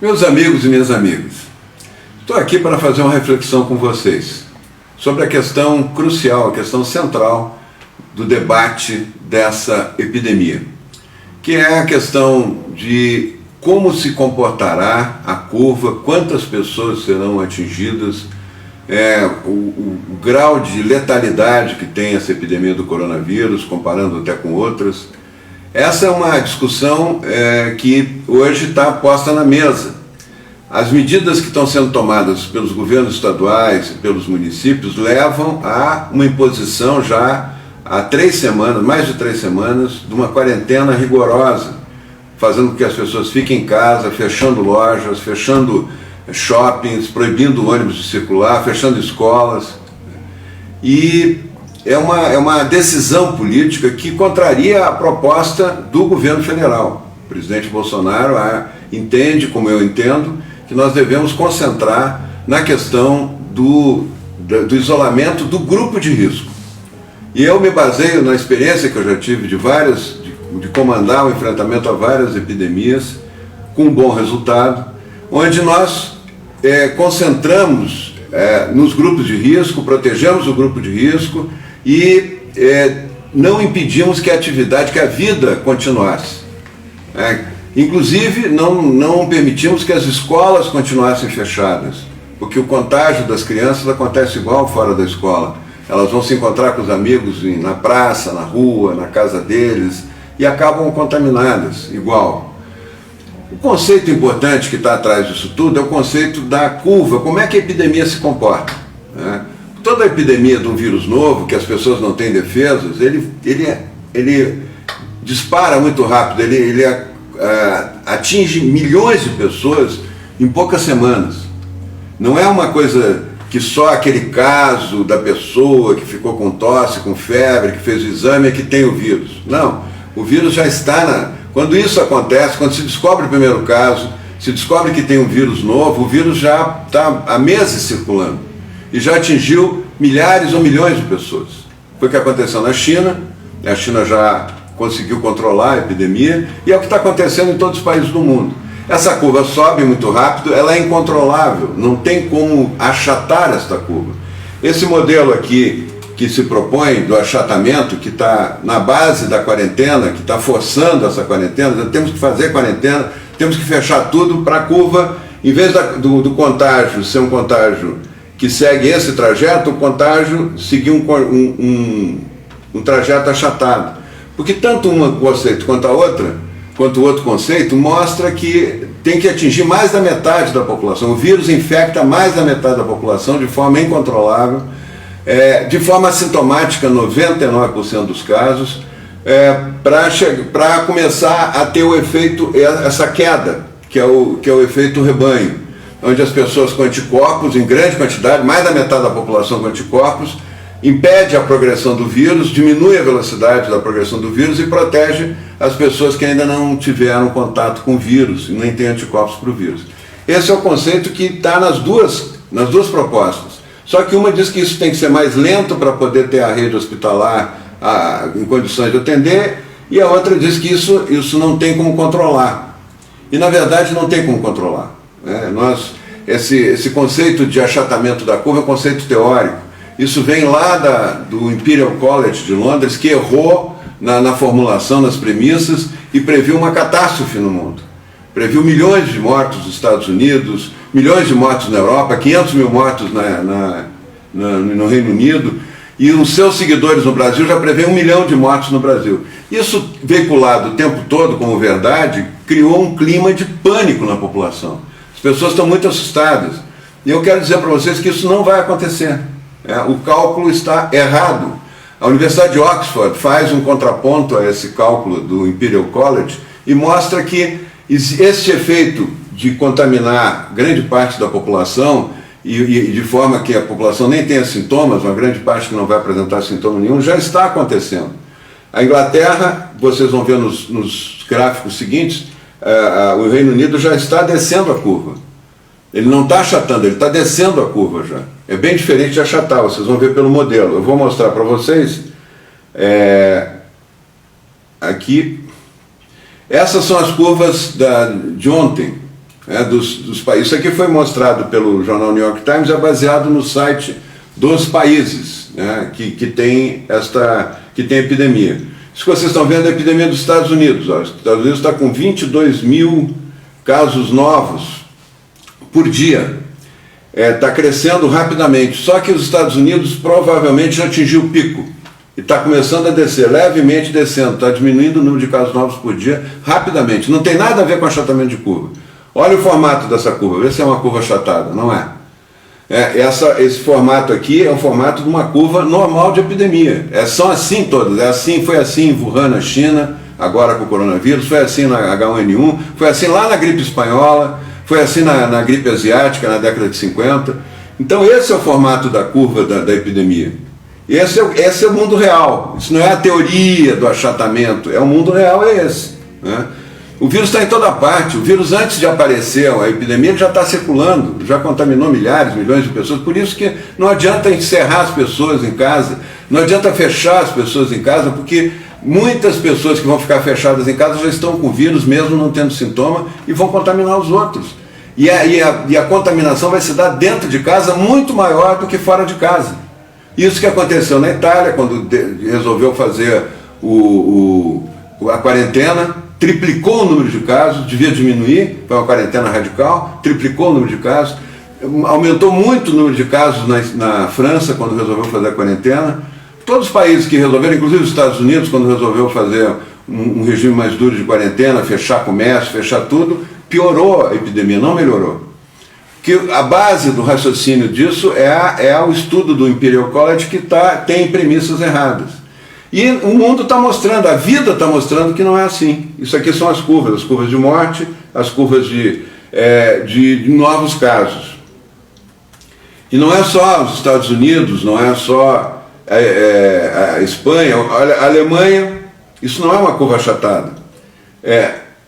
Meus amigos e minhas amigas, estou aqui para fazer uma reflexão com vocês sobre a questão crucial, a questão central do debate dessa epidemia, que é a questão de como se comportará a curva, quantas pessoas serão atingidas, o grau de letalidade que tem essa epidemia do coronavírus, comparando até com outras. Essa é uma discussão que hoje está posta na mesa. As medidas que estão sendo tomadas pelos governos estaduais e pelos municípios levam a uma imposição já há 3 semanas, mais de 3 semanas, de uma quarentena rigorosa, fazendo com que as pessoas fiquem em casa, fechando lojas, fechando shoppings, proibindo ônibus de circular, fechando escolas. E é uma decisão política que contraria a proposta do governo federal. O presidente Bolsonaro entende, como eu entendo, que nós devemos concentrar na questão do isolamento do grupo de risco. E eu me baseio na experiência que eu já tive de comandar o enfrentamento a várias epidemias, com um bom resultado, onde nós concentramos nos grupos de risco, protegemos o grupo de risco e não impedimos que a vida continuasse. Inclusive, não permitimos que as escolas continuassem fechadas, porque o contágio das crianças acontece igual fora da escola. Elas vão se encontrar com os amigos na praça, na rua, na casa deles, e acabam contaminadas igual. O conceito importante que está atrás disso tudo é o conceito da curva, como é que a epidemia se comporta. Toda epidemia de um vírus novo, que as pessoas não têm defesas, ele dispara muito rápido, ele atinge milhões de pessoas em poucas semanas. Não é uma coisa que só aquele caso da pessoa que ficou com tosse, com febre, que fez o exame é que tem o vírus. Não, o vírus já está Quando isso acontece, quando se descobre o primeiro caso, se descobre que tem um vírus novo, o vírus já está há meses circulando e já atingiu milhares ou milhões de pessoas. Foi o que aconteceu na China, a China já conseguiu controlar a epidemia e é o que está acontecendo em todos os países do mundo. Essa curva sobe muito rápido, ela é incontrolável, não tem como achatar esta curva. Esse modelo aqui que se propõe do achatamento, que está na base da quarentena, que está forçando essa quarentena, temos que fazer quarentena, temos que fechar tudo para a curva, em vez do contágio ser um contágio que segue esse trajeto, o contágio seguir um trajeto achatado. Porque tanto um conceito quanto o outro conceito mostra que tem que atingir mais da metade da população. O vírus infecta mais da metade da população de forma incontrolável, de forma assintomática, 99% dos casos, para começar a ter o efeito, essa queda, que é o efeito rebanho, onde as pessoas com anticorpos, em grande quantidade, mais da metade da população com anticorpos, impede a progressão do vírus, diminui a velocidade da progressão do vírus e protege as pessoas que ainda não tiveram contato com o vírus e nem têm anticorpos para o vírus. Esse é o conceito que está nas duas propostas. Só que uma diz que isso tem que ser mais lento para poder ter a rede hospitalar em condições de atender, e a outra diz que isso não tem como controlar. E na verdade não tem como controlar. Esse conceito de achatamento da curva é um conceito teórico. Isso vem lá do Imperial College de Londres, que errou na formulação, nas premissas, e previu uma catástrofe no mundo. Previu milhões de mortos nos Estados Unidos, milhões de mortos na Europa, 500 mil mortos no Reino Unido, e os seus seguidores no Brasil já prevêem 1 milhão de mortos no Brasil. Isso, veiculado o tempo todo como verdade, criou um clima de pânico na população. As pessoas estão muito assustadas. E eu quero dizer para vocês que isso não vai acontecer. O cálculo está errado. A Universidade de Oxford faz um contraponto a esse cálculo do Imperial College e mostra que esse efeito de contaminar grande parte da população e de forma que a população nem tenha sintomas, uma grande parte que não vai apresentar sintoma nenhum, já está acontecendo. A Inglaterra, vocês vão ver nos gráficos seguintes, o Reino Unido já está descendo a curva. Ele não está achatando, ele está descendo a curva já. É bem diferente de achatar, vocês vão ver pelo modelo. Eu vou mostrar para vocês aqui. Essas são as curvas de ontem. dos países. Isso aqui foi mostrado pelo jornal New York Times, é baseado no site dos países, né, que tem epidemia. Isso que vocês estão vendo é a epidemia dos Estados Unidos. Os Estados Unidos está com 22 mil casos novos por dia. Está crescendo rapidamente. Só que os Estados Unidos provavelmente já atingiu o pico. E está começando a descer, levemente descendo. Está diminuindo o número de casos novos por dia rapidamente. Não tem nada a ver com achatamento de curva. Olha o formato dessa curva. Vê se é uma curva achatada. Não é. Esse formato aqui é o formato de uma curva normal de epidemia. São assim todas. Foi assim em Wuhan, na China, agora com o coronavírus, foi assim na H1N1, foi assim lá na gripe espanhola, foi assim na gripe asiática na década de 50. Então esse é o formato da curva da epidemia. Esse é o mundo real. Isso não é a teoria do achatamento, o mundo real é esse, né? O vírus está em toda parte. O vírus, antes de aparecer a epidemia, ele já está circulando, já contaminou milhares, milhões de pessoas. Por isso que não adianta encerrar as pessoas em casa, não adianta fechar as pessoas em casa, porque muitas pessoas que vão ficar fechadas em casa já estão com o vírus, mesmo não tendo sintoma, e vão contaminar os outros. E a contaminação vai se dar dentro de casa muito maior do que fora de casa. Isso que aconteceu na Itália, quando resolveu fazer a quarentena, triplicou o número de casos, devia diminuir, foi uma quarentena radical, triplicou o número de casos, aumentou muito o número de casos na França, quando resolveu fazer a quarentena. Todos os países que resolveram, inclusive os Estados Unidos, quando resolveu fazer um regime mais duro de quarentena, fechar comércio, fechar tudo, piorou a epidemia, não melhorou. Que a base do raciocínio disso é o estudo do Imperial College, que tem premissas erradas. E o mundo está mostrando, a vida está mostrando que não é assim. Isso aqui são as curvas de morte, as curvas de novos casos. E não é só os Estados Unidos, não é só a Espanha, olha, a Alemanha, isso não é uma curva achatada.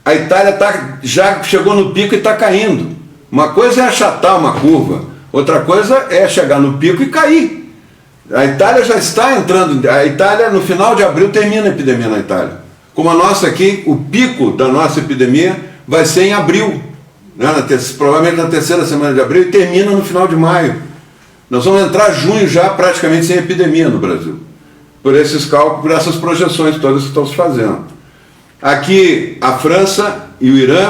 A Itália já chegou no pico e está caindo. Uma coisa é achatar uma curva, outra coisa é chegar no pico e cair. A Itália já está entrando, a Itália no final de abril termina a epidemia na Itália. Como a nossa aqui, o pico da nossa epidemia vai ser em abril, né? Provavelmente na terceira semana de abril, e termina no final de maio. Nós vamos entrar junho já praticamente sem epidemia no Brasil, por esses cálculos, por essas projeções todas que estão se fazendo. Aqui a França e o Irã,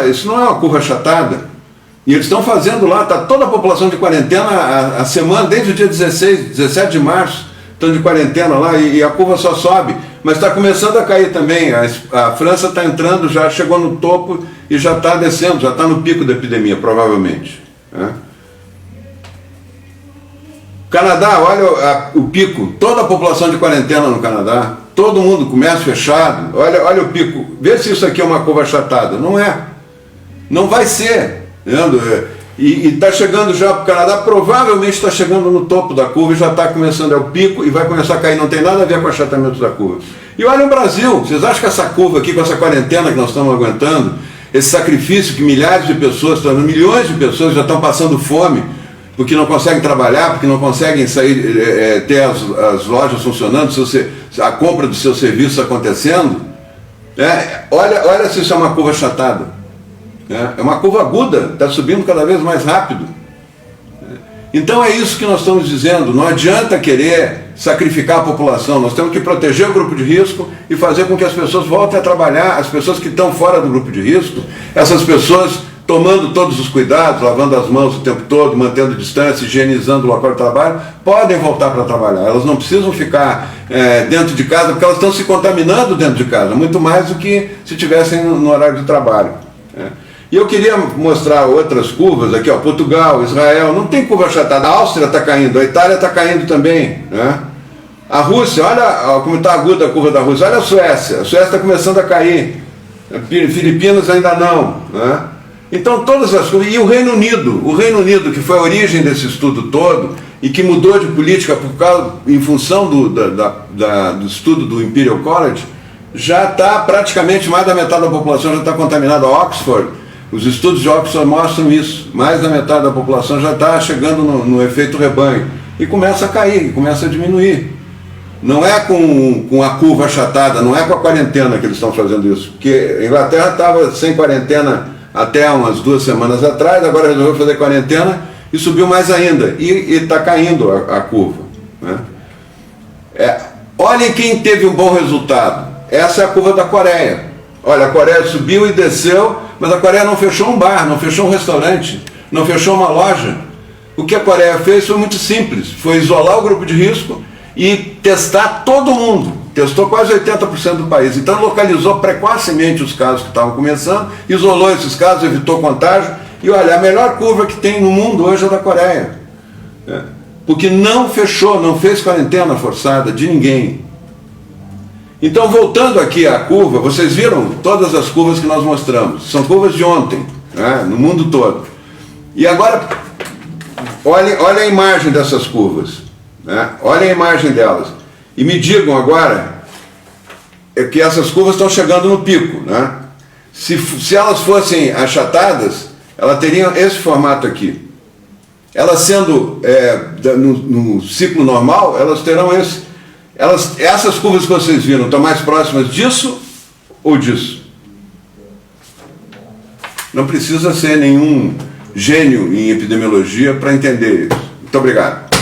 isso não é uma curva achatada. E eles estão fazendo lá, está toda a população de quarentena a semana, desde o dia 17 de março, estão de quarentena lá e a curva só sobe. Mas está começando a cair também. A França está entrando, já chegou no topo e já está descendo, já está no pico da epidemia, provavelmente. Canadá, olha o pico, toda a população de quarentena no Canadá, todo mundo, comércio fechado, olha o pico. Vê se isso aqui é uma curva achatada. Não é. Não vai ser. E está chegando já para o Canadá, provavelmente está chegando no topo da curva e já está começando, o pico, e vai começar a cair, não tem nada a ver com o achatamento da curva. E olha o Brasil, vocês acham que essa curva aqui, com essa quarentena que nós estamos aguentando, esse sacrifício que milhares de pessoas, milhões de pessoas já estão passando fome, porque não conseguem trabalhar, porque não conseguem sair, ter as lojas funcionando, a compra dos seus serviços acontecendo, olha se isso é uma curva achatada. É uma curva aguda, está subindo cada vez mais rápido. Então é isso que nós estamos dizendo, não adianta querer sacrificar a população, nós temos que proteger o grupo de risco e fazer com que as pessoas voltem a trabalhar, as pessoas que estão fora do grupo de risco, essas pessoas tomando todos os cuidados, lavando as mãos o tempo todo, mantendo distância, higienizando o local de trabalho, podem voltar para trabalhar, elas não precisam ficar dentro de casa, porque elas estão se contaminando dentro de casa, muito mais do que se estivessem no horário de trabalho. E eu queria mostrar outras curvas aqui, Portugal, Israel, não tem curva achatada, a Áustria está caindo, a Itália está caindo também, né? A Rússia, olha como está aguda a curva da Rússia, olha a Suécia está começando a cair, Filipinas ainda não, né? Então todas as curvas, e o Reino Unido, que foi a origem desse estudo todo, e que mudou de política em função do estudo do Imperial College, já está praticamente mais da metade da população já está contaminada. Oxford, os estudos de Oxford mostram isso, mais da metade da população já está chegando no efeito rebanho, e começa a cair, começa a diminuir. Não é com a curva achatada, não é com a quarentena que eles estão fazendo isso, porque a Inglaterra estava sem quarentena até umas 2 semanas atrás, agora resolveu fazer quarentena e subiu mais ainda. E está caindo a curva. Né? Olhem quem teve um bom resultado. Essa é a curva da Coreia. Olha, a Coreia subiu e desceu, mas a Coreia não fechou um bar, não fechou um restaurante, não fechou uma loja. O que a Coreia fez foi muito simples, foi isolar o grupo de risco e testar todo mundo. Testou quase 80% do país. Então localizou precocemente os casos que estavam começando, isolou esses casos, evitou contágio. E olha, a melhor curva que tem no mundo hoje é da Coreia. Porque não fechou, não fez quarentena forçada de ninguém. Então, voltando aqui à curva, vocês viram todas as curvas que nós mostramos. São curvas de ontem, né, no mundo todo. E agora, olhem a imagem dessas curvas. Né, olhem a imagem delas. E me digam agora que essas curvas estão chegando no pico. Né? Se elas fossem achatadas, elas teriam esse formato aqui. Elas sendo no ciclo normal, elas terão esse. Essas curvas que vocês viram estão mais próximas disso ou disso? Não precisa ser nenhum gênio em epidemiologia para entender isso. Muito obrigado.